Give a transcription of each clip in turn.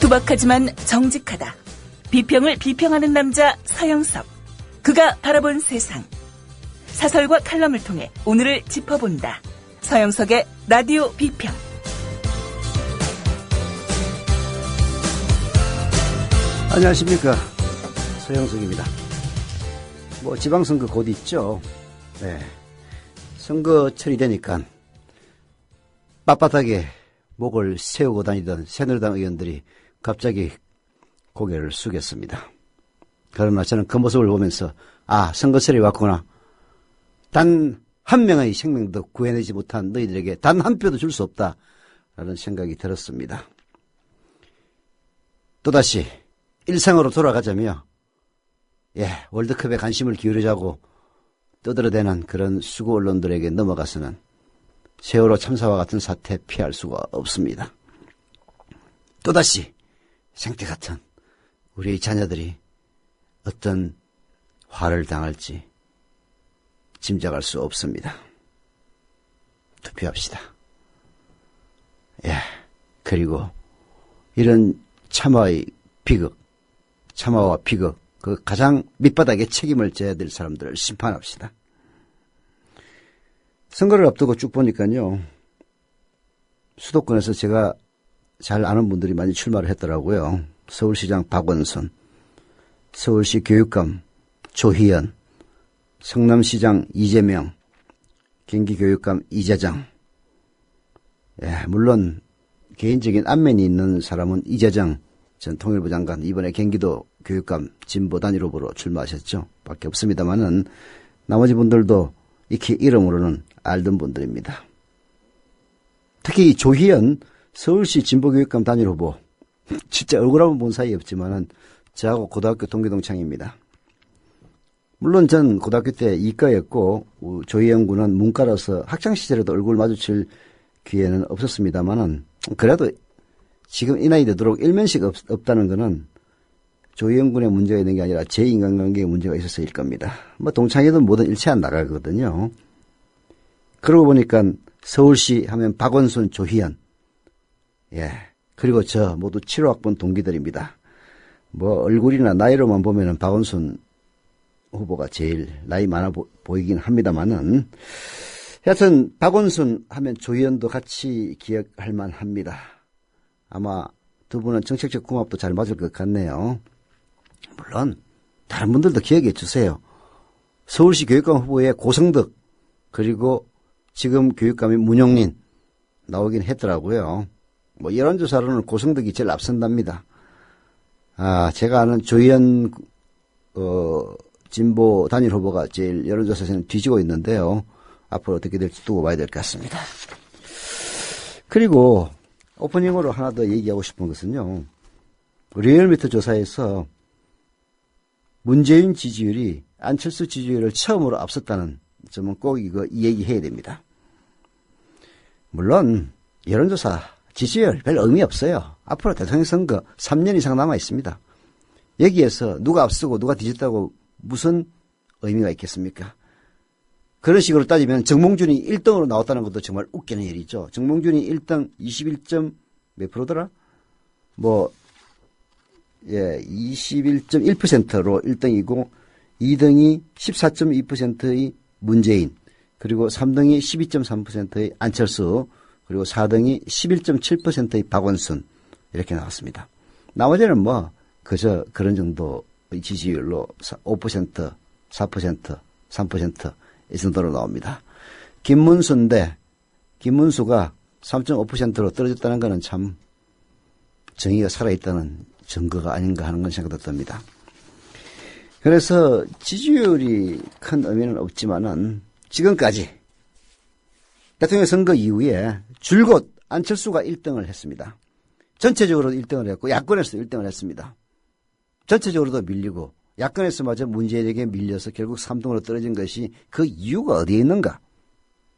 투박하지만 정직하다. 비평을 비평하는 남자 서영석. 그가 바라본 세상. 사설과 칼럼을 통해 오늘을 짚어본다. 서영석의 라디오 비평. 안녕하십니까, 서영석입니다. 지방선거 곧 있죠. 네. 선거철이 되니까 빳빳하게 목을 세우고 다니던 새누리당 의원들이 갑자기 고개를 숙였습니다. 그러나 저는 그 모습을 보면서 선거철이 왔구나. 단 한 명의 생명도 구해내지 못한 너희들에게 단 한 표도 줄 수 없다라는 생각이 들었습니다. 또다시 일상으로 돌아가자며 월드컵에 관심을 기울이자고 떠들어대는 그런 수구 언론들에게 넘어가서는 세월호 참사와 같은 사태 피할 수가 없습니다. 또다시 생태 같은 우리의 자녀들이 어떤 화를 당할지 짐작할 수 없습니다. 투표합시다. 그리고 이런 참화와 비극, 그 가장 밑바닥에 책임을 져야 될 사람들을 심판합시다. 선거를 앞두고 쭉 보니까요, 수도권에서 제가 잘 아는 분들이 많이 출마를 했더라고요. 서울시장 박원순, 서울시 교육감 조희연, 성남시장 이재명, 경기교육감 이재정. 물론 개인적인 안면이 있는 사람은 이재정 전 통일부 장관, 이번에 경기도 교육감 진보 단일 후보로 출마하셨죠. 밖에 없습니다만은 나머지 분들도 익히 이름으로는 알던 분들입니다. 특히 조희연 서울시 진보교육감 단일 후보, 진짜 얼굴 한번 본 사이 없지만은 저하고 고등학교 동기동창입니다. 물론 전 고등학교 때 이과였고 조희연 군은 문과라서 학창시절에도 얼굴 마주칠 기회는 없었습니다만은 그래도 지금 이 나이 되도록 일면식 없다는 것은 조희연 군의 문제가 있는 게 아니라 제 인간관계에 문제가 있어서일 겁니다. 동창이든 뭐든 일체 안 나가거든요. 그러고 보니까 서울시 하면 박원순, 조희연, 그리고 저 모두 7호학번 동기들입니다. 얼굴이나 나이로만 보면은 박원순 후보가 제일 나이 많아 보이긴 합니다만은, 하여튼 박원순 하면 조희연도 같이 기억할 만합니다. 아마 두 분은 정책적 궁합도 잘 맞을 것 같네요. 물론 다른 분들도 기억해 주세요. 서울시 교육감 후보에 고성덕, 그리고 지금 교육감인 문용린 나오긴 했더라고요. 여론조사로는 고성덕이 제일 앞선답니다. 제가 아는 조희연 진보 단일 후보가 제일 여론조사에서는 뒤지고 있는데요. 앞으로 어떻게 될지 두고 봐야 될 것 같습니다. 그리고 오프닝으로 하나 더 얘기하고 싶은 것은요, 리얼미터 조사에서 문재인 지지율이 안철수 지지율을 처음으로 앞섰다는 점은 꼭 이 얘기해야 됩니다. 물론 여론조사 지지율 별 의미 없어요. 앞으로 대통령 선거 3년 이상 남아 있습니다. 여기에서 누가 앞서고 누가 뒤졌다고 무슨 의미가 있겠습니까? 그런 식으로 따지면 정몽준이 1등으로 나왔다는 것도 정말 웃기는 일이죠. 정몽준이 1등 21점 몇 프로더라? 21.1%로 1등이고 2등이 14.2%의 문재인, 그리고 3등이 12.3%의 안철수, 그리고 4등이 11.7%의 박원순, 이렇게 나왔습니다. 나머지는 그저 그런 정도의 지지율로 5%, 4%, 3% 이 정도로 나옵니다. 김문수가 3.5%로 떨어졌다는 것은 참 정의가 살아있다는 증거가 아닌가 하는 건 생각도 듭니다. 그래서 지지율이 큰 의미는 없지만은 지금까지 대통령 선거 이후에 줄곧 안철수가 1등을 했습니다. 전체적으로 1등을 했고 야권에서 1등을 했습니다. 전체적으로도 밀리고 야권에서마저 문재인에게 밀려서 결국 3등으로 떨어진 것이 그 이유가 어디에 있는가?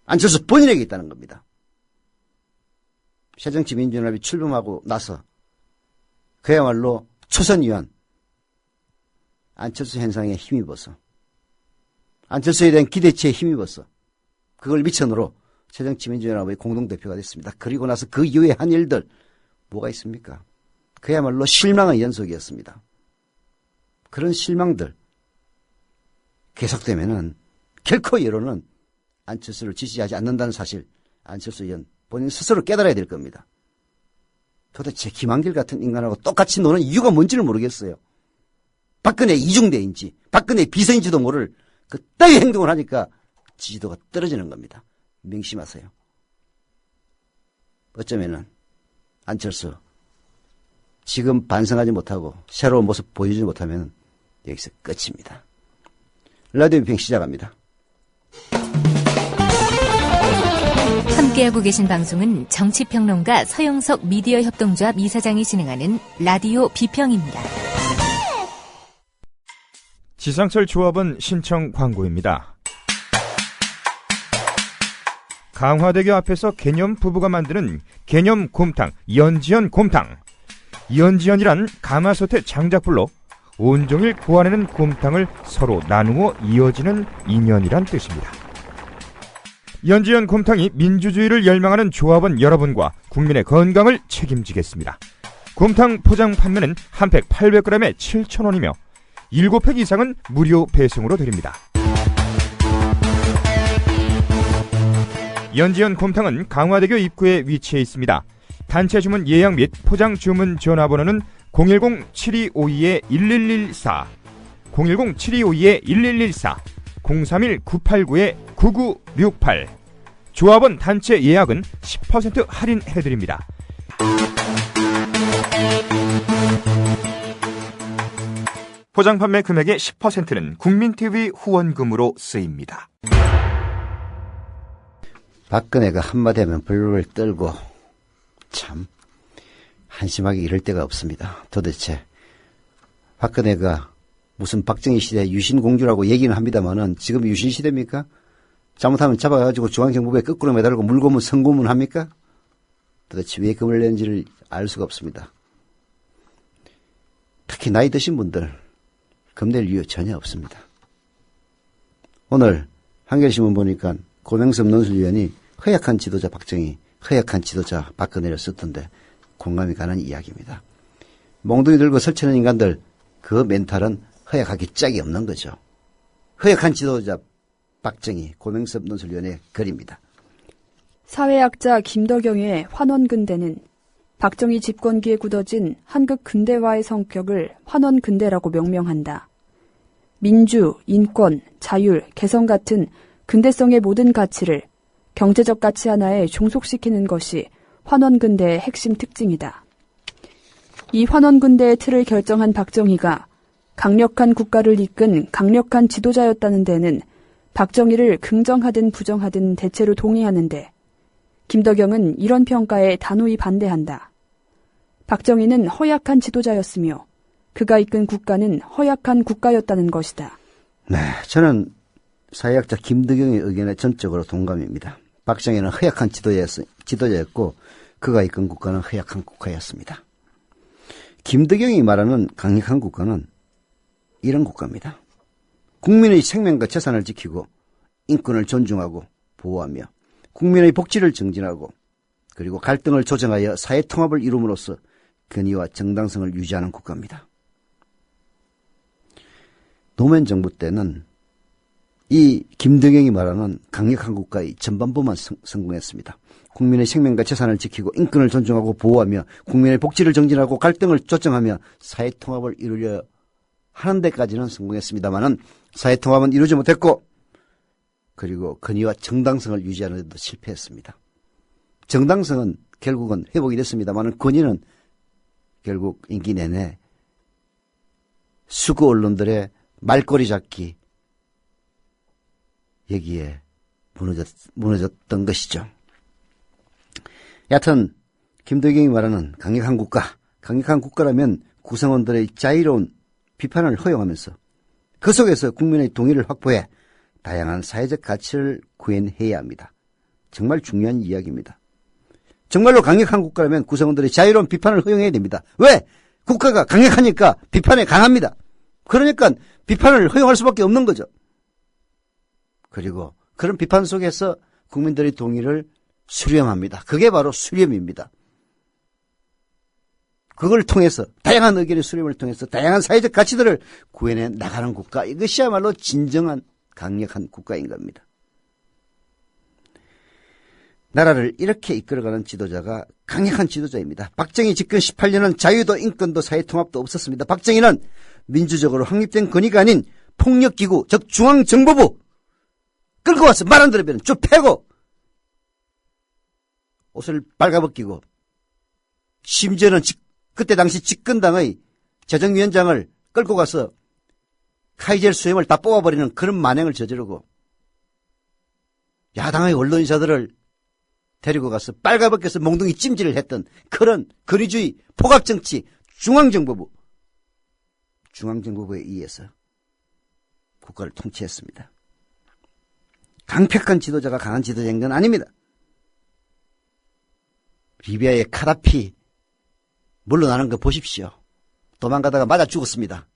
안철수 본인에게 있다는 겁니다. 새정치민주연합이 출범하고 나서 그야말로 초선위원 안철수 현상에 힘입어서, 안철수에 대한 기대치에 힘입어서 그걸 미천으로 새정치민주연합의 공동대표가 됐습니다. 그리고 나서 그 이후에 한 일들 뭐가 있습니까? 그야말로 실망의 연속이었습니다. 그런 실망들 계속되면은 결코 여론은 안철수를 지지하지 않는다는 사실, 안철수 의원 본인 스스로 깨달아야 될 겁니다. 도대체 김한길 같은 인간하고 똑같이 노는 이유가 뭔지를 모르겠어요. 박근혜 이중대인지 박근혜 비서인지도 모를 그따위 행동을 하니까 지지도가 떨어지는 겁니다. 명심하세요. 어쩌면은 안철수 지금 반성하지 못하고 새로운 모습 보여주지 못하면 여기서 끝입니다. 라디오 비평 시작합니다. 함께하고 계신 방송은 정치평론가 서영석 미디어협동조합 이사장이 진행하는 라디오 비평입니다. 지상철 조합원 신청 광고입니다. 강화대교 앞에서 개념 부부가 만드는 개념 곰탕 연지연 곰탕. 연지연이란 가마솥의 장작불로 온종일 구워내는 곰탕을 서로 나누어 이어지는 인연이란 뜻입니다. 연지연 곰탕이 민주주의를 열망하는 조합원 여러분과 국민의 건강을 책임지겠습니다. 곰탕 포장 판매는 한 팩 800g에 7,000원이며 7팩 이상은 무료 배송으로 드립니다. 연지연 곰탕은 강화대교 입구에 위치해 있습니다. 단체 주문 예약 및 포장 주문 전화번호는 010-7252-1114, 010-7252-1114, 031-989-9968. 조합원 단체 예약은 10% 할인해드립니다. 포장 판매 금액의 10%는 국민TV 후원금으로 쓰입니다. 박근혜가 한마디 하면 불을 떨고 참 한심하게 이럴 데가 없습니다. 도대체 박근혜가 무슨 박정희 시대 유신공주라고 얘기는 합니다만은 지금 유신시대입니까? 잘못하면 잡아가지고 중앙정부에 거꾸로 매달고 물고문 성고문 합니까? 도대체 왜 금을 내는지를 알 수가 없습니다. 특히 나이 드신 분들 금 낼 이유 전혀 없습니다. 오늘 한겨레신문 보니까 고명섭 논술위원이 허약한 지도자 박정희, 허약한 지도자 박근혜를 썼던데 공감이 가는 이야기입니다. 몽둥이 들고 설치는 인간들 그 멘탈은 허약하기 짝이 없는 거죠. 허약한 지도자 박정희, 고명섭 논술위원의 글입니다. 사회학자 김덕영의 환원근대는 박정희 집권기에 굳어진 한국 근대화의 성격을 환원근대라고 명명한다. 민주, 인권, 자율, 개성 같은 근대성의 모든 가치를 경제적 가치 하나에 종속시키는 것이 환원근대의 핵심 특징이다. 이 환원근대의 틀을 결정한 박정희가 강력한 국가를 이끈 강력한 지도자였다는 데는 박정희를 긍정하든 부정하든 대체로 동의하는데 김덕영은 이런 평가에 단호히 반대한다. 박정희는 허약한 지도자였으며 그가 이끈 국가는 허약한 국가였다는 것이다. 네, 저는 사회학자 김덕영의 의견에 전적으로 동감입니다. 박정희는 허약한 지도자였고 그가 이끈 국가는 허약한 국가였습니다. 김덕영이 말하는 강력한 국가는 이런 국가입니다. 국민의 생명과 재산을 지키고 인권을 존중하고 보호하며 국민의 복지를 증진하고 그리고 갈등을 조정하여 사회 통합을 이룸으로써 권위와 정당성을 유지하는 국가입니다. 노무현 정부 때는 이 김덕영이 말하는 강력한 국가의 전반부만 성공했습니다. 국민의 생명과 재산을 지키고 인권을 존중하고 보호하며 국민의 복지를 정진하고 갈등을 조정하며 사회 통합을 이루려 하는 데까지는 성공했습니다마는 사회 통합은 이루지 못했고 그리고 권위와 정당성을 유지하는 데도 실패했습니다. 정당성은 결국은 회복이 됐습니다마는 권위는 결국 임기 내내 수구 언론들의 말꼬리 잡기 여기에 무너졌던 것이죠. 여하튼 김덕영이 말하는 강력한 국가라면 구성원들의 자유로운 비판을 허용하면서 그 속에서 국민의 동의를 확보해 다양한 사회적 가치를 구현해야 합니다. 정말 중요한 이야기입니다. 정말로 강력한 국가라면 구성원들의 자유로운 비판을 허용해야 됩니다. 왜? 국가가 강력하니까 비판에 강합니다. 그러니까 비판을 허용할 수밖에 없는 거죠. 그리고 그런 비판 속에서 국민들의 동의를 수렴합니다. 그게 바로 수렴입니다. 그걸 통해서 다양한 의견의 수렴을 통해서 다양한 사회적 가치들을 구해내 나가는 국가, 이것이야말로 진정한 강력한 국가인 겁니다. 나라를 이렇게 이끌어가는 지도자가 강력한 지도자입니다. 박정희 집권 18년은 자유도 인권도 사회통합도 없었습니다. 박정희는 민주적으로 확립된 권위가 아닌 폭력기구, 즉 중앙정보부 끌고 와서 말 안 들으면 쭉 패고 옷을 빨가벗기고 심지어는 그때 당시 집권당의 재정위원장을 끌고 가서 카이젤 수염을 다 뽑아버리는 그런 만행을 저지르고 야당의 언론인사들을 데리고 가서 빨가벗겨서 몽둥이 찜질을 했던 그런 권위주의 폭압정치 중앙정보부에 의해서 국가를 통치했습니다. 강력한 지도자가 강한 지도자인 건 아닙니다. 리비아의 카다피 물러나는 거 보십시오. 도망가다가 맞아 죽었습니다.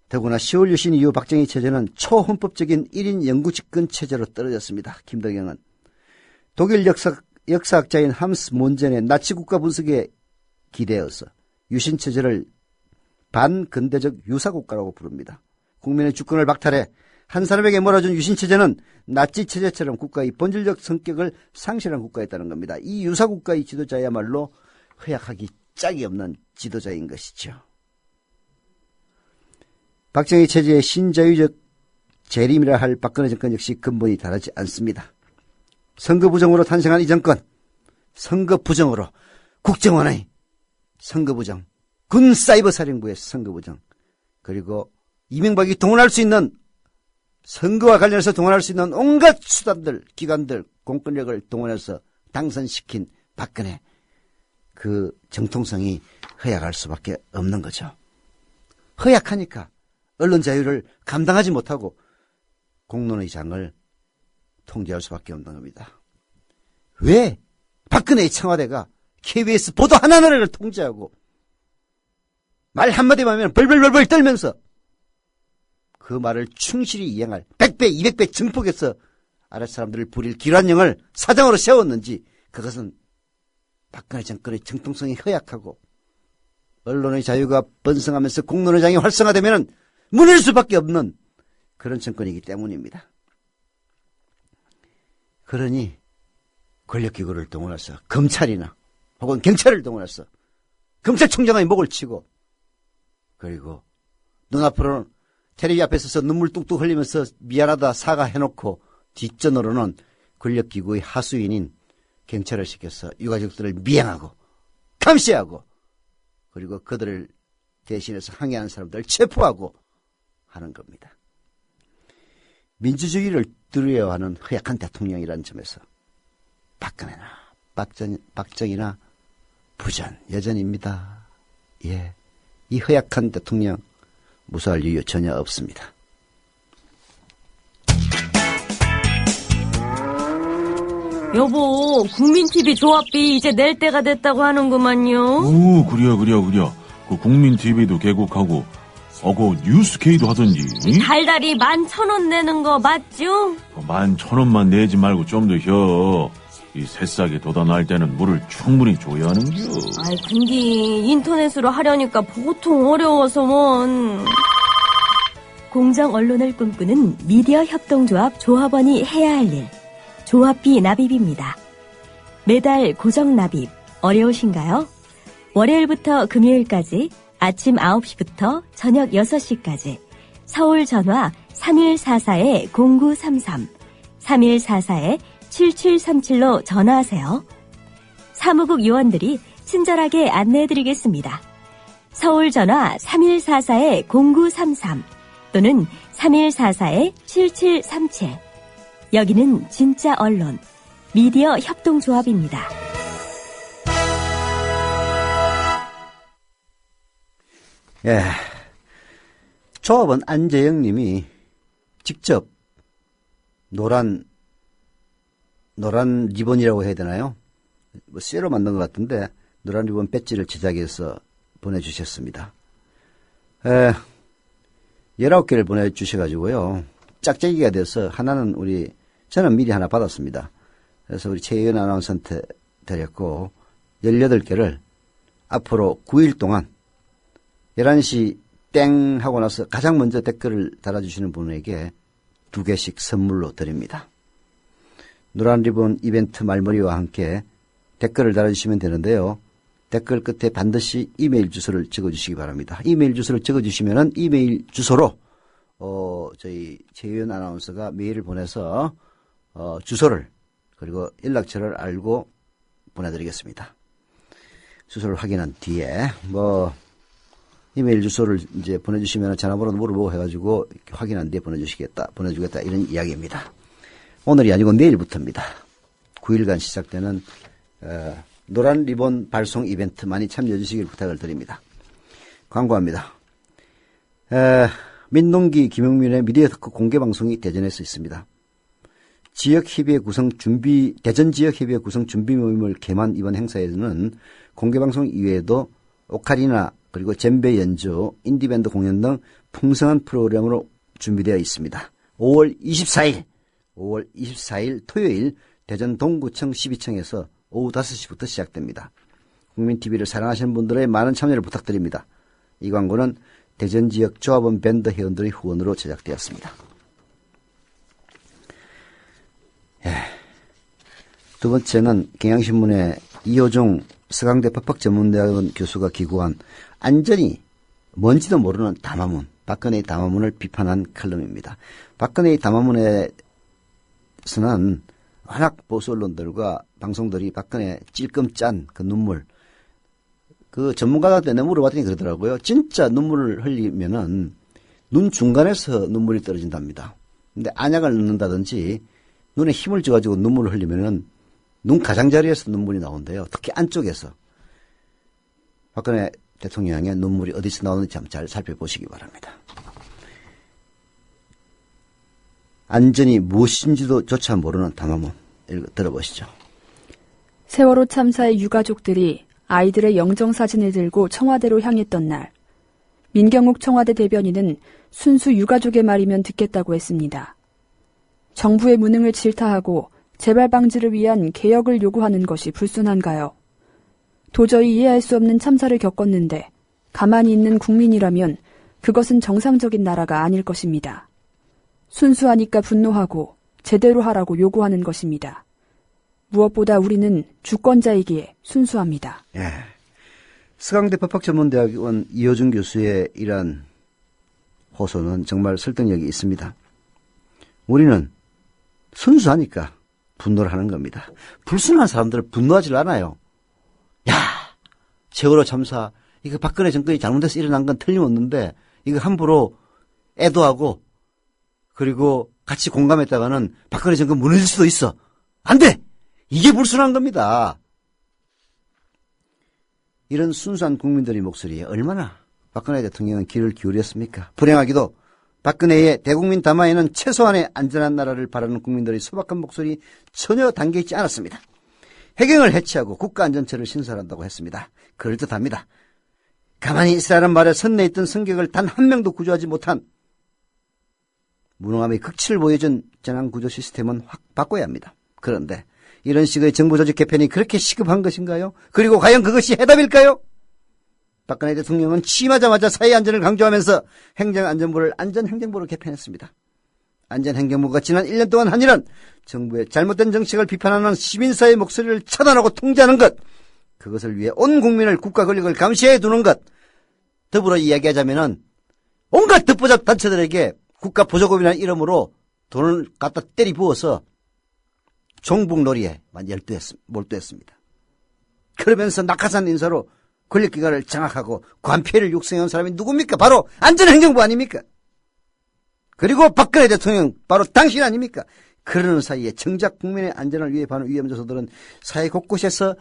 더구나 10월 유신 이후 박정희 체제는 초헌법적인 1인 영구집권 체제로 떨어졌습니다. 김덕영은 독일 역사학자인 함스 몬젠의 나치 국가 분석에 기대어서 유신 체제를 반근대적 유사국가라고 부릅니다. 국민의 주권을 박탈해 한 사람에게 몰아준 유신 체제는 나치 체제처럼 국가의 본질적 성격을 상실한 국가였다는 겁니다. 이 유사국가의 지도자야말로 허약하기 짝이 없는 지도자인 것이죠. 박정희 체제의 신자유적 재림이라 할 박근혜 정권 역시 근본이 다르지 않습니다. 선거 부정으로 탄생한 이 정권, 선거 부정으로 국정원의 선거 부정, 군 사이버 사령부의 선거 부정, 그리고 이명박이 동원할 수 있는 선거와 관련해서 동원할 수 있는 온갖 수단들, 기관들, 공권력을 동원해서 당선시킨 박근혜, 그 정통성이 허약할 수밖에 없는 거죠. 허약하니까 언론 자유를 감당하지 못하고 공론의 장을 통제할 수밖에 없는 겁니다. 왜 박근혜의 청와대가 KBS 보도 하나하나를 통제하고 말 한마디만 하면 벌벌벌벌 떨면서 그 말을 충실히 이행할 100배, 200배 증폭해서 아랫사람들을 부릴 기란령을 사장으로 세웠는지, 그것은 박근혜 정권의 정통성이 허약하고 언론의 자유가 번성하면서 공론의 장이 활성화되면 무너질 수밖에 없는 그런 정권이기 때문입니다. 그러니 권력기구를 동원해서 검찰이나 혹은 경찰을 동원해서 검찰총장의 목을 치고, 그리고 눈앞으로는 텔레비 앞에 서서 눈물 뚝뚝 흘리면서 미안하다 사과해놓고 뒷전으로는 권력기구의 하수인인 경찰을 시켜서 유가족들을 미행하고 감시하고, 그리고 그들을 대신해서 항의하는 사람들을 체포하고 하는 겁니다. 민주주의를 두려워하는 허약한 대통령이라는 점에서 박근혜나 박정희나 부전 여전입니다. 예, 이 허약한 대통령 무사할 이유 전혀 없습니다. 여보, 국민TV 조합비 이제 낼 때가 됐다고 하는구만요. 오, 그래요. 그 국민TV도 개국하고, 그 뉴스케이도 하던지. 달달이 11,000원 내는 거 맞죠? 11,000원만 내지 말고 좀 더 혀. 이 새싹이 돋아날 때는 물을 충분히 줘야 하는겨. 아이, 근데 인터넷으로 하려니까 보통 어려워서 뭔. 공정 언론을 꿈꾸는 미디어 협동조합 조합원이 해야 할 일. 조합비 납입입니다. 매달 고정 납입 어려우신가요? 월요일부터 금요일까지 아침 9시부터 저녁 6시까지 서울 전화 3144-0933, 3144-7737로 전화하세요. 사무국 요원들이 친절하게 안내해드리겠습니다. 서울 전화 3144-0933 또는 3144-7737. 여기는 진짜 언론, 미디어 협동조합입니다. 예, 조합원 안재영 님이 직접 노란 리본이라고 해야 되나요? 뭐 쇠로 만든 것 같은데 노란 리본 배지를 제작해서 보내주셨습니다. 19개를 보내주셔가지고요. 짝짝이가 돼서 하나는 저는 미리 하나 받았습니다. 그래서 우리 최혜연 아나운서한테 드렸고, 18개를 앞으로 9일 동안 11시 땡 하고 나서 가장 먼저 댓글을 달아주시는 분에게 2개씩 선물로 드립니다. 노란 리본 이벤트 말머리와 함께 댓글을 달아주시면 되는데요. 댓글 끝에 반드시 이메일 주소를 적어주시기 바랍니다. 이메일 주소를 적어주시면은 이메일 주소로 저희 최유연 아나운서가 메일을 보내서 주소를 그리고 연락처를 알고 보내드리겠습니다. 주소를 확인한 뒤에 이메일 주소를 이제 보내주시면 전화번호도 물어보고 해가지고 확인한 뒤에 보내주겠다 이런 이야기입니다. 오늘이 아니고 내일부터입니다. 9일간 시작되는 노란 리본 발송 이벤트 많이 참여해 주시길 부탁을 드립니다. 광고합니다. 민동기 김용민의 미디어 특허 공개 방송이 대전에서 있습니다. 대전 지역 협의회 구성 준비 모임을 개최한 이번 행사에는 공개 방송 이외에도 오카리나 그리고 젬베 연주, 인디밴드 공연 등 풍성한 프로그램으로 준비되어 있습니다. 5월 24일 토요일 대전 동구청 12층에서 오후 5시부터 시작됩니다. 국민TV를 사랑하시는 분들의 많은 참여를 부탁드립니다. 이 광고는 대전 지역 조합원 밴드 회원들의 후원으로 제작되었습니다. 두 번째는 경향신문의 이호종 서강대 법학전문대학원 교수가 기고한 안전히 뭔지도 모르는 담화문, 박근혜의 담화문을 비판한 칼럼입니다. 박근혜의 담화문에서는 워낙 보수 언론들과 방송들이 박근혜 찔끔 짠 그 눈물, 그 전문가한테 내가 물어봤더니 그러더라고요. 진짜 눈물을 흘리면은 눈 중간에서 눈물이 떨어진답니다. 근데 안약을 넣는다든지 눈에 힘을 줘가지고 눈물을 흘리면은 눈 가장자리에서 눈물이 나온대요. 특히 안쪽에서. 박근혜 대통령의 눈물이 어디서 나오는지 한번 잘 살펴보시기 바랍니다. 안전이 무엇인지도 조차 모르는 담화문 들어보시죠. 세월호 참사의 유가족들이 아이들의 영정사진을 들고 청와대로 향했던 날, 민경욱 청와대 대변인은 순수 유가족의 말이면 듣겠다고 했습니다. 정부의 무능을 질타하고 재발 방지를 위한 개혁을 요구하는 것이 불순한가요? 도저히 이해할 수 없는 참사를 겪었는데 가만히 있는 국민이라면 그것은 정상적인 나라가 아닐 것입니다. 순수하니까 분노하고 제대로 하라고 요구하는 것입니다. 무엇보다 우리는 주권자이기에 순수합니다. 서강대 법학전문대학원 이호준 교수의 이러한 호소는 정말 설득력이 있습니다. 우리는 순수하니까 분노를 하는 겁니다. 불순한 사람들은 분노하지 않아요. 야, 세월호 참사, 이거 박근혜 정권이 잘못해서 일어난 건 틀림없는데 이거 함부로 애도하고 그리고 같이 공감했다가는 박근혜 정권 무너질 수도 있어. 안 돼! 이게 불순한 겁니다. 이런 순수한 국민들의 목소리에 얼마나 박근혜 대통령은 귀를 기울였습니까? 불행하기도 박근혜의 대국민 담화에는 최소한의 안전한 나라를 바라는 국민들의 소박한 목소리 전혀 담겨있지 않았습니다. 해경을 해체하고 국가안전처를 신설한다고 했습니다. 그럴듯합니다. 가만히 있으라는 말에 선내에 있던 승객을 단 한 명도 구조하지 못한 무능함의 극치를 보여준 재난구조 시스템은 확 바꿔야 합니다. 그런데 이런 식의 정부 조직 개편이 그렇게 시급한 것인가요? 그리고 과연 그것이 해답일까요? 박근혜 대통령은 취임하자마자 사회안전을 강조하면서 행정안전부를 안전행정부로 개편했습니다. 안전행정부가 지난 1년 동안 한 일은 정부의 잘못된 정책을 비판하는 시민사회의 목소리를 차단하고 통제하는 것, 그것을 위해 온 국민을 국가 권력을 감시해 두는 것, 더불어 이야기하자면은 온갖 듣보잡 단체들에게 국가 보조금이라는 이름으로 돈을 갖다 때리 부어서 종북놀이에만 몰두했습니다. 그러면서 낙하산 인사로 권력기관을 장악하고 관폐를 육성해온 사람이 누굽니까? 바로 안전행정부 아닙니까? 그리고 박근혜 대통령 바로 당신 아닙니까? 그러는 사이에 정작 국민의 안전을 위협하는 위험 요소들은 사회 곳곳에서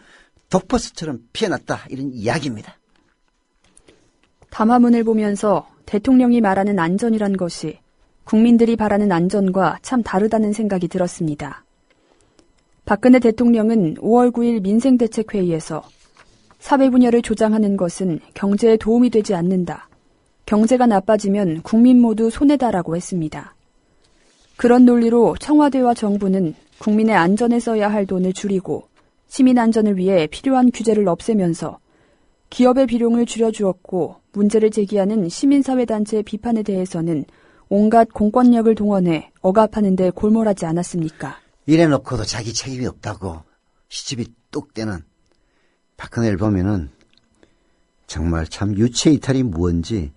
독버섯처럼 피어났다, 이런 이야기입니다. 담화문을 보면서 대통령이 말하는 안전이란 것이 국민들이 바라는 안전과 참 다르다는 생각이 들었습니다. 박근혜 대통령은 5월 9일 민생대책회의에서 사회 분열을 조장하는 것은 경제에 도움이 되지 않는다. 경제가 나빠지면 국민 모두 손해다라고 했습니다. 그런 논리로 청와대와 정부는 국민의 안전에 써야 할 돈을 줄이고 시민 안전을 위해 필요한 규제를 없애면서 기업의 비용을 줄여주었고 문제를 제기하는 시민사회단체의 비판에 대해서는 온갖 공권력을 동원해 억압하는 데 골몰하지 않았습니까? 이래놓고도 자기 책임이 없다고 시집이 뚝 떼는 박근혜를 보면은 정말 참 유체이탈이 뭔지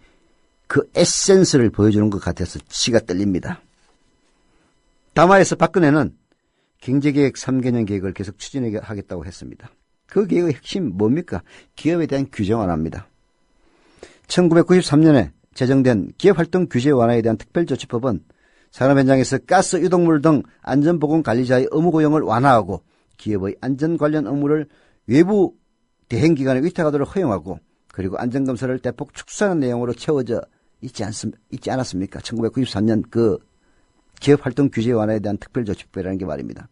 그 에센스를 보여주는 것 같아서 치가 떨립니다. 담화에서 박근혜는 경제계획 3개년 계획을 계속 추진하겠다고 했습니다. 그 계획의 핵심 뭡니까? 기업에 대한 규제 완화입니다. 1993년에 제정된 기업활동 규제 완화에 대한 특별조치법은 산업 현장에서 가스 유독물 등 안전보건관리자의 의무 고용을 완화하고 기업의 안전 관련 업무를 외부 대행기관에 위탁하도록 허용하고 그리고 안전검사를 대폭 축소하는 내용으로 채워져 있지 않았습니까? 1993년 그 기업활동 규제 완화에 대한 특별조치법이라는 게 말입니다.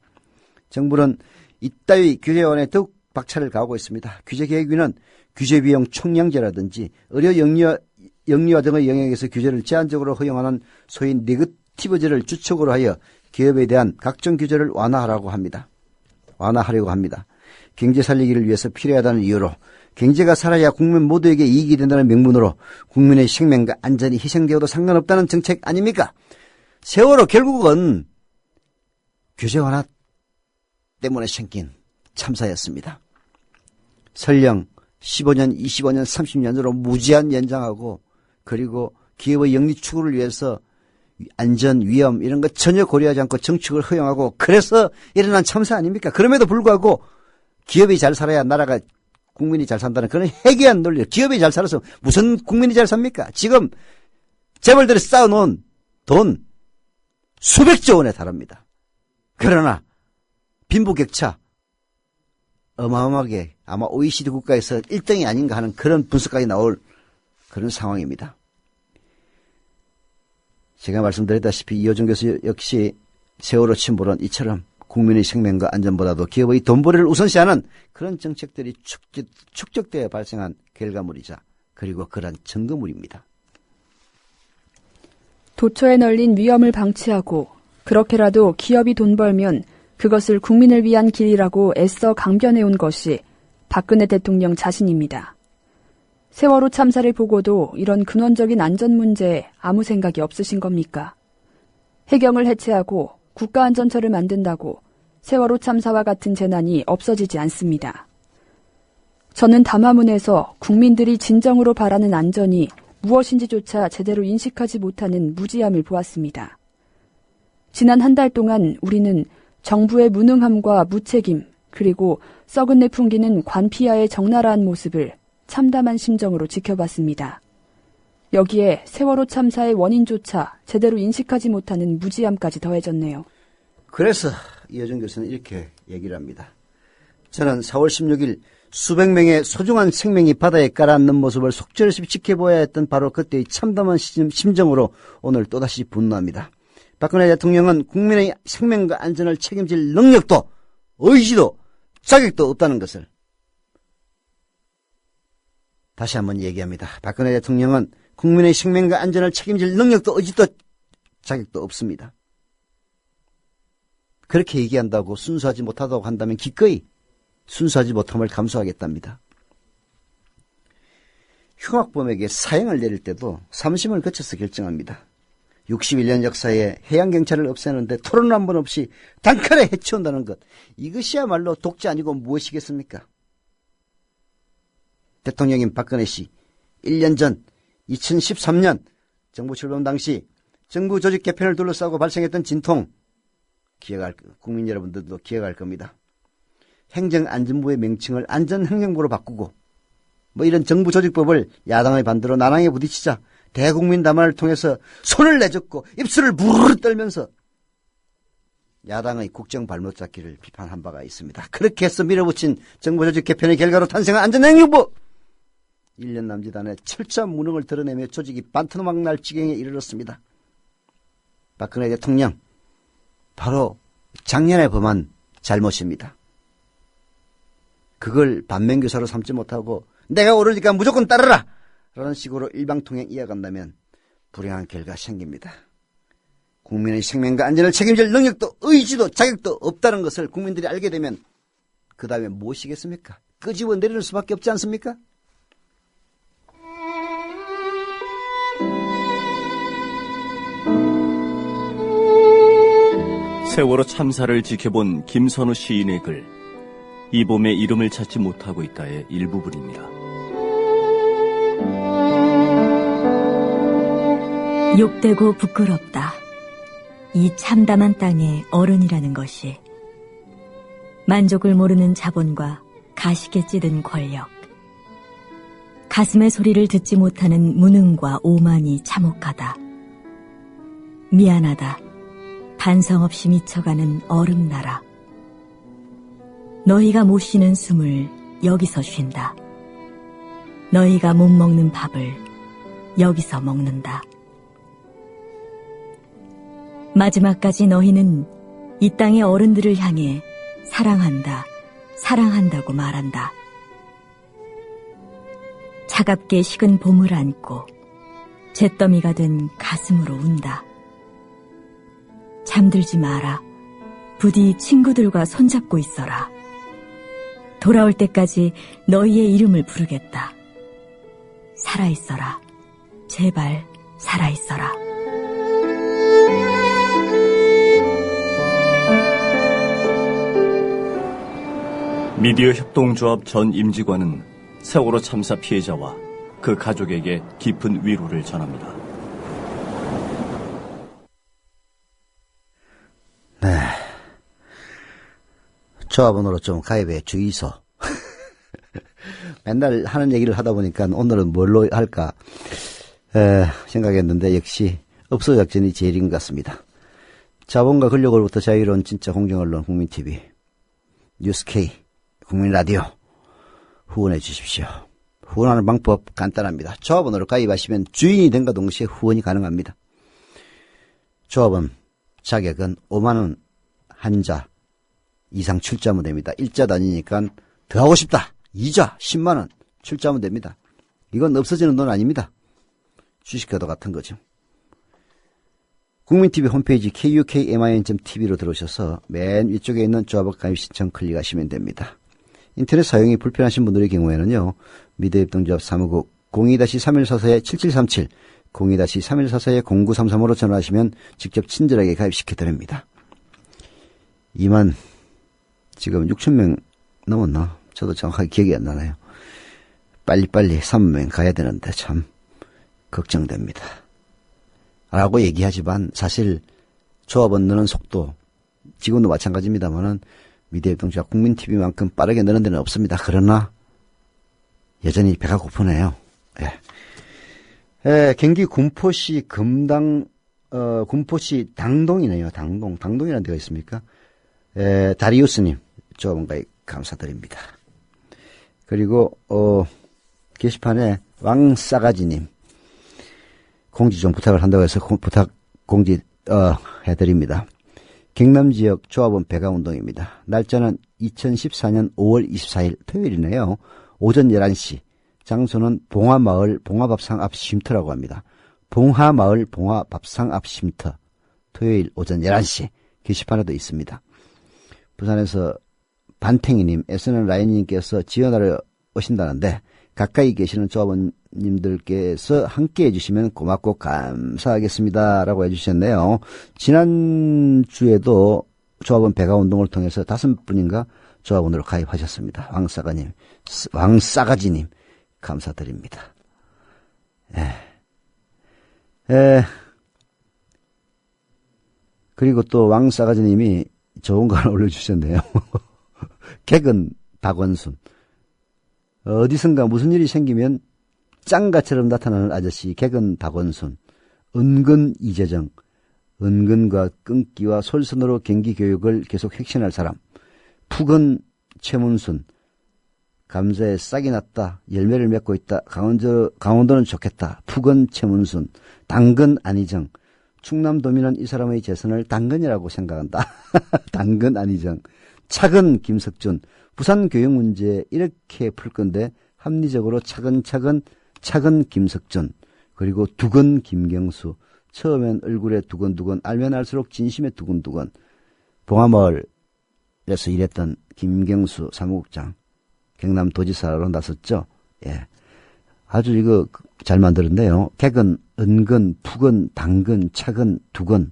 정부는 이따위 규제 완화에 더욱 박차를 가하고 있습니다. 규제계획위는 규제비용 총량제라든지 의료 영리화 등의 영역에서 규제를 제한적으로 허용하는 소위 네거티브제를 주축으로 하여 기업에 대한 각종 규제를 완화하려고 합니다. 경제 살리기를 위해서 필요하다는 이유로 경제가 살아야 국민 모두에게 이익이 된다는 명분으로 국민의 생명과 안전이 희생되어도 상관없다는 정책 아닙니까? 세월호 결국은 규제 완화 때문에 생긴 참사였습니다. 설령 15년, 25년, 30년으로 무제한 연장하고 그리고 기업의 영리 추구를 위해서 안전, 위험 이런 것 전혀 고려하지 않고 정축을 허용하고 그래서 일어난 참사 아닙니까? 그럼에도 불구하고 기업이 잘 살아야 나라가 국민이 잘 산다는 그런 해괴한 논리. 기업이 잘 살아서 무슨 국민이 잘 삽니까? 지금 재벌들이 쌓아놓은 돈 수백조 원에 달합니다. 그러나 빈부격차 어마어마하게 아마 OECD 국가에서 1등이 아닌가 하는 그런 분석까지 나올 그런 상황입니다. 제가 말씀드렸다시피 이호정 교수 역시 세월호 침몰은 이처럼 국민의 생명과 안전보다도 기업의 돈벌이를 우선시하는 그런 정책들이 축적되어 발생한 결과물이자 그리고 그러한 증거물입니다. 도처에 널린 위험을 방치하고 그렇게라도 기업이 돈 벌면 그것을 국민을 위한 길이라고 애써 강변해온 것이 박근혜 대통령 자신입니다. 세월호 참사를 보고도 이런 근원적인 안전 문제에 아무 생각이 없으신 겁니까? 해경을 해체하고 국가안전처를 만든다고 세월호 참사와 같은 재난이 없어지지 않습니다. 저는 담화문에서 국민들이 진정으로 바라는 안전이 무엇인지조차 제대로 인식하지 못하는 무지함을 보았습니다. 지난 한 달 동안 우리는 정부의 무능함과 무책임 그리고 썩은 내 풍기는 관피아의 적나라한 모습을 참담한 심정으로 지켜봤습니다. 여기에 세월호 참사의 원인조차 제대로 인식하지 못하는 무지함까지 더해졌네요. 그래서 이호정 교수는 이렇게 얘기를 합니다. 저는 4월 16일 수백 명의 소중한 생명이 바다에 깔아앉는 모습을 속절없이 지켜보아야 했던 바로 그때의 참담한 심정으로 오늘 또다시 분노합니다. 박근혜 대통령은 국민의 생명과 안전을 책임질 능력도 의지도 자격도 없다는 것을 다시 한번 얘기합니다. 박근혜 대통령은 국민의 생명과 안전을 책임질 능력도 의지도 자격도 없습니다. 그렇게 얘기한다고 순수하지 못하다고 한다면 기꺼이 순수하지 못함을 감수하겠답니다. 흉악범에게 사형을 내릴 때도 3심을 거쳐서 결정합니다. 61년 역사에 해양경찰을 없애는데 토론 한 번 없이 단칼에 해치운다는 것, 이것이야말로 독재 아니고 무엇이겠습니까? 대통령인 박근혜 씨 1년 전 2013년 정부 출범 당시 정부 조직 개편을 둘러싸고 발생했던 진통 국민 여러분들도 기억할 겁니다. 행정안전부의 명칭을 안전행정부로 바꾸고 이런 정부 조직법을 야당의 반대로 난항에 부딪히자 대국민 담화를 통해서 손을 내젓고 입술을 부르르 떨면서 야당의 국정 발목 잡기를 비판한 바가 있습니다. 그렇게 해서 밀어붙인 정부 조직 개편의 결과로 탄생한 안전행정부 1년 남짓 안에 철저한 무능을 드러내며 조직이 반토막 날 지경에 이르렀습니다. 박근혜 대통령 바로 작년에 범한 잘못입니다. 그걸 반면교사로 삼지 못하고 내가 옳으니까 무조건 따르라 라는 식으로 일방통행 이어간다면 불행한 결과가 생깁니다. 국민의 생명과 안전을 책임질 능력도 의지도 자격도 없다는 것을 국민들이 알게 되면 그 다음에 무엇이겠습니까? 끄집어 내릴 수밖에 없지 않습니까? 세월호 참사를 지켜본 김선우 시인의 글, 이 봄에 이름을 찾지 못하고 있다의 일부분입니다. 욕되고 부끄럽다. 이 참담한 땅의 어른이라는 것이. 만족을 모르는 자본과 가식에 찌든 권력. 가슴의 소리를 듣지 못하는 무능과 오만이 참혹하다. 미안하다. 반성 없이 미쳐가는 얼음나라. 너희가 못 쉬는 숨을 여기서 쉰다. 너희가 못 먹는 밥을 여기서 먹는다. 마지막까지 너희는 이 땅의 어른들을 향해 사랑한다, 사랑한다고 말한다. 차갑게 식은 봄을 안고 잿더미가 된 가슴으로 운다. 잠들지 마라. 부디 친구들과 손잡고 있어라. 돌아올 때까지 너희의 이름을 부르겠다. 살아있어라. 제발 살아있어라. 미디어 협동조합 전 임직원은 세월호 참사 피해자와 그 가족에게 깊은 위로를 전합니다. 네. 조합원으로 좀 가입해 주의소. 맨날 하는 얘기를 하다 보니까 오늘은 뭘로 할까 생각했는데 역시 업소작전이 제일인 것 같습니다. 자본과 권력으로부터 자유로운 진짜 공정언론 국민TV, 뉴스K, 국민라디오 후원해 주십시오. 후원하는 방법 간단합니다. 조합원으로 가입하시면 주인이 됨과 동시에 후원이 가능합니다. 조합원 자격은 5만 원 한자 이상 출자하면 됩니다. 일자 단위니까 더 하고 싶다. 2자 10만 원 출자하면 됩니다. 이건 없어지는 돈 아닙니다. 주식과도 같은 거죠. 국민TV 홈페이지 kukmin.tv로 들어오셔서 맨 위쪽에 있는 조합원 가입 신청 클릭하시면 됩니다. 인터넷 사용이 불편하신 분들의 경우에는요. 미디어협동조합 사무국 02-3144-7737 02-3144-0933으로 전화하시면 직접 친절하게 가입시켜드립니다. 2만 지금 6,000명 넘었나? 저도 정확하게 기억이 안 나네요. 빨리빨리 3만 가야 되는데 참 걱정됩니다. 라고 얘기하지만 사실 조합원 느는 속도 지금도 마찬가지입니다만은 미디어협동조합 국민TV만큼 빠르게 느는 데는 없습니다. 그러나 여전히 배가 고프네요. 예. 경기 군포시 금당 군포시 당동이네요. 당동이라는 데가 있습니까? 다리우스님 조합원 가입 감사드립니다. 그리고 게시판에 왕싸가지님 공지 좀 부탁을 한다고 해서 부탁 공지 해드립니다. 경남지역 조합원 배가운동입니다. 날짜는 2014년 5월 24일 토요일이네요. 오전 11시. 장소는 봉화마을 봉화밥상 앞 쉼터라고 합니다. 봉화마을 봉화밥상 앞 쉼터. 토요일 오전 11시. 게시판에도 있습니다. 부산에서 반탱이님, SN 라인님께서 지원하러 오신다는데 가까이 계시는 조합원님들께서 함께 해주시면 고맙고 감사하겠습니다. 라고 해주셨네요. 지난주에도 조합원 배가운동을 통해서 5분인가 조합원으로 가입하셨습니다. 왕싸가지님 감사드립니다. 그리고 또 왕싸가지님이 좋은 걸 올려주셨네요. 개근 박원순. 어디선가 무슨 일이 생기면 짱가처럼 나타나는 아저씨 개근 박원순, 은근 이재정, 은근과 끈기와 솔선으로 경기 교육을 계속 획신할 사람, 푸근 최문순, 감자에 싹이 났다, 열매를 맺고 있다, 강원도는 좋겠다, 푸근 최문순, 당근 안희정, 충남도민은 이 사람의 재선을 당근이라고 생각한다. 당근 안희정, 차근 김석준, 부산 교육 문제 이렇게 풀 건데 합리적으로 차근차근 차근 김석준, 그리고 두근 김경수, 처음엔 얼굴에 두근두근, 알면 알수록 진심에 두근두근, 봉화마을 일했던 김경수 사무국장, 경남도지사로 나섰죠. 예. 아주 이거 잘 만들었네요. 객은, 은근, 푸근, 당근, 차근, 두근,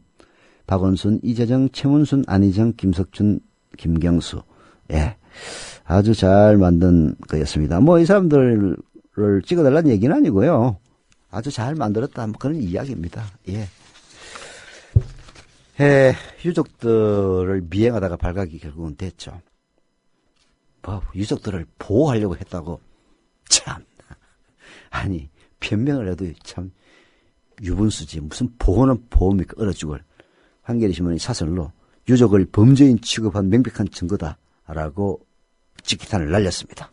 박원순, 이재정, 최문순, 안희정, 김석준, 김경수. 예. 아주 잘 만든 거였습니다. 뭐 이 사람들을 찍어달라는 얘기는 아니고요. 아주 잘 만들었다. 뭐 그런 이야기입니다. 예. 유족들을 미행하다가 발각이 결국은 됐죠. 뭐 유족들을 보호하려고 했다고. 참. 아니 변명을 해도 참 유분수지. 무슨 보호는 보호입니까? 얼어 죽을. 한겨레신문의 사설로 유족을 범죄인 취급한 명백한 증거다라고 직기탄을 날렸습니다.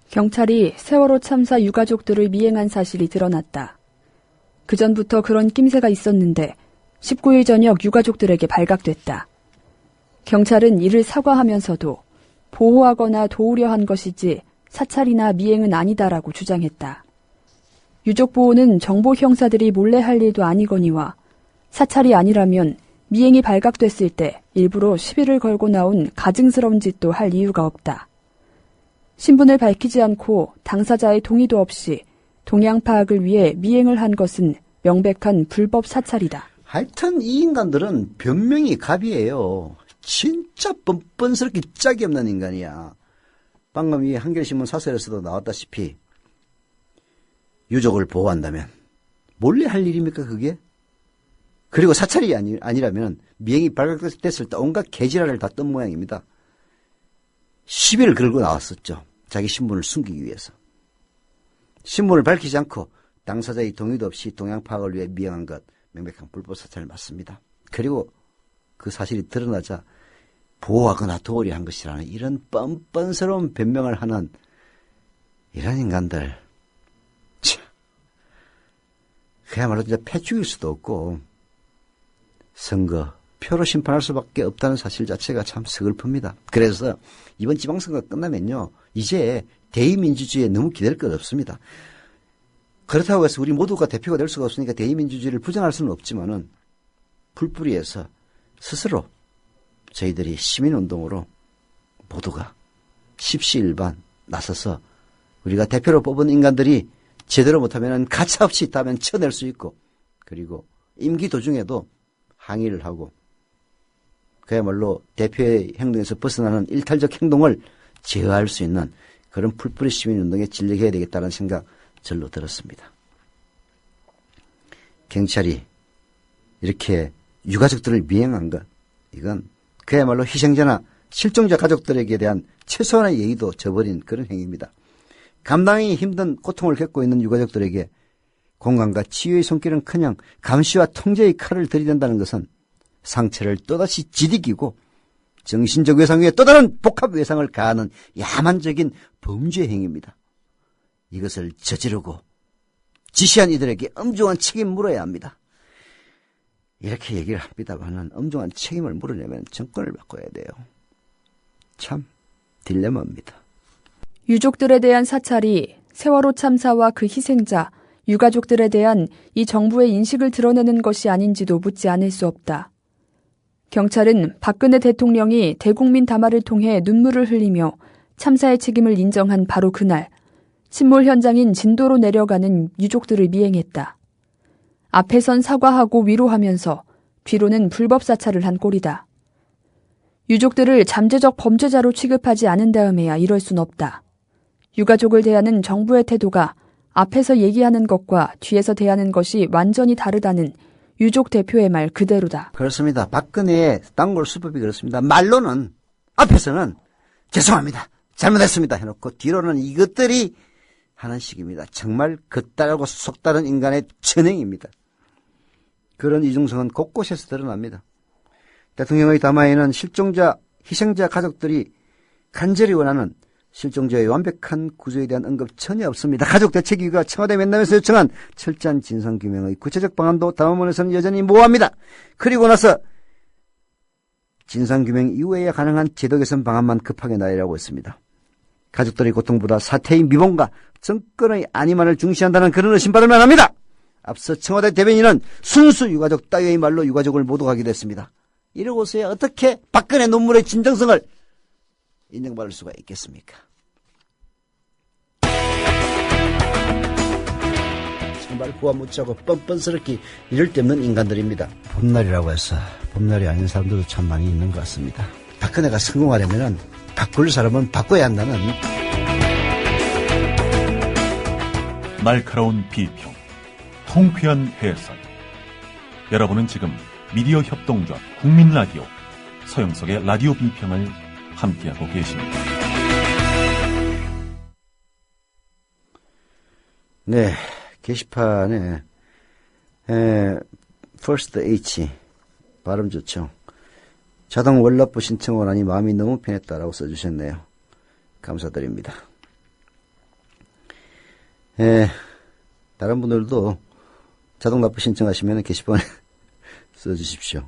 경찰이 세월호 참사 유가족들을 미행한 사실이 드러났다. 그전부터 그런 낌새가 있었는데 19일 저녁 유가족들에게 발각됐다. 경찰은 이를 사과하면서도 보호하거나 도우려 한 것이지 사찰이나 미행은 아니다라고 주장했다. 유족 보호는 정보 형사들이 몰래 할 일도 아니거니와 사찰이 아니라면 미행이 발각됐을 때 일부러 시비를 걸고 나온 가증스러운 짓도 할 이유가 없다. 신분을 밝히지 않고 당사자의 동의도 없이 동향 파악을 위해 미행을 한 것은 명백한 불법 사찰이다. 하여튼 이 인간들은 변명이 갑이에요. 진짜 뻔뻔스럽게 짝이 없는 인간이야. 방금 이 한겨레신문 사설에서도 나왔다시피 유족을 보호한다면 몰래 할 일입니까 그게? 그리고 사찰이 아니라면 미행이 발각됐을 때 온갖 개지랄을 다 뜬 모양입니다. 시비를 걸고 나왔었죠. 자기 신분을 숨기기 위해서. 신분을 밝히지 않고 당사자의 동의도 없이 동향 파악을 위해 미행한 것 명백한 불법 사찰 맞습니다. 그리고 그 사실이 드러나자 보호하거나 도우려 한 것이라는 이런 뻔뻔스러운 변명을 하는 이런 인간들. 참. 그야말로 진짜 패죽일 수도 없고 선거 표로 심판할 수밖에 없다는 사실 자체가 참 서글픕니다. 그래서 이번 지방선거 끝나면요. 이제 대의민주주의에 너무 기댈 것 없습니다. 그렇다고 해서 우리 모두가 대표가 될 수가 없으니까 대의민주주의를 부정할 수는 없지만은 풀뿌리에서 스스로 저희들이 시민운동으로 모두가 십시일반 나서서 우리가 대표로 뽑은 인간들이 제대로 못하면 가차없이 있다면 쳐낼 수 있고 그리고 임기 도중에도 항의를 하고 그야말로 대표의 행동에서 벗어나는 일탈적 행동을 제어할 수 있는 그런 풀뿌리 시민운동에 진력해야 되겠다는 생각 절로 들었습니다. 경찰이 이렇게 유가족들을 미행한 것 이건 그야말로 희생자나 실종자 가족들에게 대한 최소한의 예의도 저버린 그런 행위입니다. 감당하기 힘든 고통을 겪고 있는 유가족들에게 공감과 치유의 손길은커녕 감시와 통제의 칼을 들이댄다는 것은 상처를 또다시 지디기고 정신적 외상 위에 또 다른 복합 외상을 가하는 야만적인 범죄 행위입니다. 이것을 저지르고 지시한 이들에게 엄중한 책임을 물어야 합니다. 이렇게 얘기를 합니다만은 엄중한 책임을 물으려면 정권을 바꿔야 돼요. 참 딜레마입니다. 유족들에 대한 사찰이 세월호 참사와 그 희생자, 유가족들에 대한 이 정부의 인식을 드러내는 것이 아닌지도 묻지 않을 수 없다. 경찰은 박근혜 대통령이 대국민 담화를 통해 눈물을 흘리며 참사의 책임을 인정한 바로 그날 침몰 현장인 진도로 내려가는 유족들을 미행했다. 앞에선 사과하고 위로하면서 뒤로는 불법 사찰을 한 꼴이다. 유족들을 잠재적 범죄자로 취급하지 않은 다음에야 이럴 순 없다. 유가족을 대하는 정부의 태도가 앞에서 얘기하는 것과 뒤에서 대하는 것이 완전히 다르다는 유족 대표의 말 그대로다. 그렇습니다. 박근혜의 단골 수법이 그렇습니다. 말로는 앞에서는 죄송합니다. 잘못했습니다 해놓고 뒤로는 이것들이 하는 식입니다. 정말 겉다르고 속다른 인간의 천행입니다. 그런 이중성은 곳곳에서 드러납니다. 대통령의 담화에는 실종자, 희생자 가족들이 간절히 원하는 실종자의 완벽한 구조에 대한 언급 전혀 없습니다. 가족대책위가 청와대 면담에서 요청한 철저한 진상규명의 구체적 방안도 담화문에서는 여전히 모호합니다. 그리고 나서 진상규명 이후에야 가능한 제도 개선 방안만 급하게 나열하고 있습니다. 가족들의 고통보다 사태의 미봉과 정권의 안위만을 중시한다는 그런 의심받을 만합니다. 앞서 청와대 대변인은 순수 유가족 따위의 말로 유가족을 모독하기도 했습니다. 이러고서야 어떻게 박근혜 논문의 진정성을 인정받을 수가 있겠습니까? 정말 후화무치하고 뻔뻔스럽게 이럴 데 없는 인간들입니다. 봄날이라고 해서 봄날이 아닌 사람들도 참 많이 있는 것 같습니다. 박근혜가 성공하려면 바꿀 사람은 바꿔야 한다는 날카로운 비평, 통쾌한 해설. 여러분은 지금 미디어 협동조합 국민라디오 서영석의 라디오 비평을 함께하고 계십니다. 네, 게시판에 First H 발음 좋죠. 자동 월납부 신청을 하니 마음이 너무 편했다라고 써주셨네요. 감사드립니다. 다른 분들도 자동 납부 신청하시면 게시판에 써주십시오.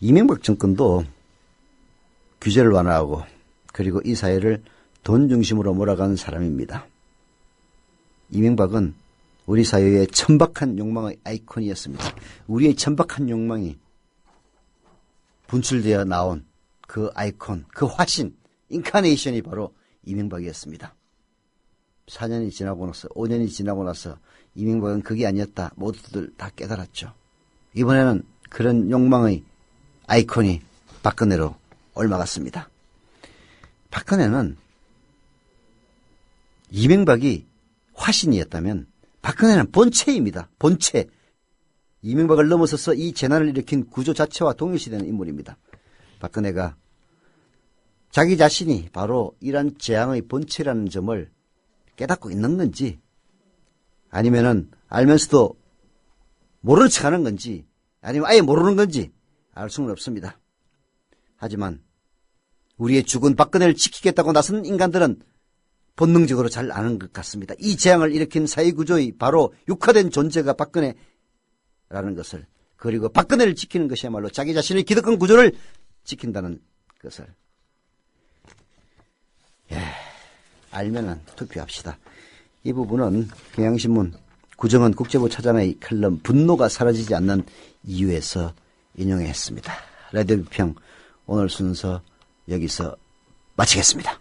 이명박 정권도 규제를 완화하고 그리고 이 사회를 돈 중심으로 몰아간 사람입니다. 이명박은 우리 사회의 천박한 욕망의 아이콘이었습니다. 우리의 천박한 욕망이 분출되어 나온 그 아이콘, 그 화신, 인카네이션이 바로 이명박이었습니다. 4년이 지나고 나서 5년이 지나고 나서 이명박은 그게 아니었다. 모두들 다 깨달았죠. 이번에는 그런 욕망의 아이콘이 박근혜로 옮아갔습니다. 박근혜는 이명박이 화신이었다면 박근혜는 본체입니다. 본체. 이명박을 넘어서서 이 재난을 일으킨 구조 자체와 동일시되는 인물입니다. 박근혜가 자기 자신이 바로 이러한 재앙의 본체라는 점을 깨닫고 있는 건지 아니면은 알면서도 모르는 척하는 건지 아니면 아예 모르는 건지 알 수는 없습니다. 하지만 우리의 죽은 박근혜를 지키겠다고 나선 인간들은 본능적으로 잘 아는 것 같습니다. 이 재앙을 일으킨 사회구조의 바로 육화된 존재가 박근혜라는 것을, 그리고 박근혜를 지키는 것이야말로 자기 자신의 기득권 구조를 지킨다는 것을 알면은 투표합시다. 이 부분은 경향신문 구정은 국제부 차장의 칼럼 분노가 사라지지 않는 이유에서 인용했습니다. 라디오 비평 오늘 순서 여기서 마치겠습니다.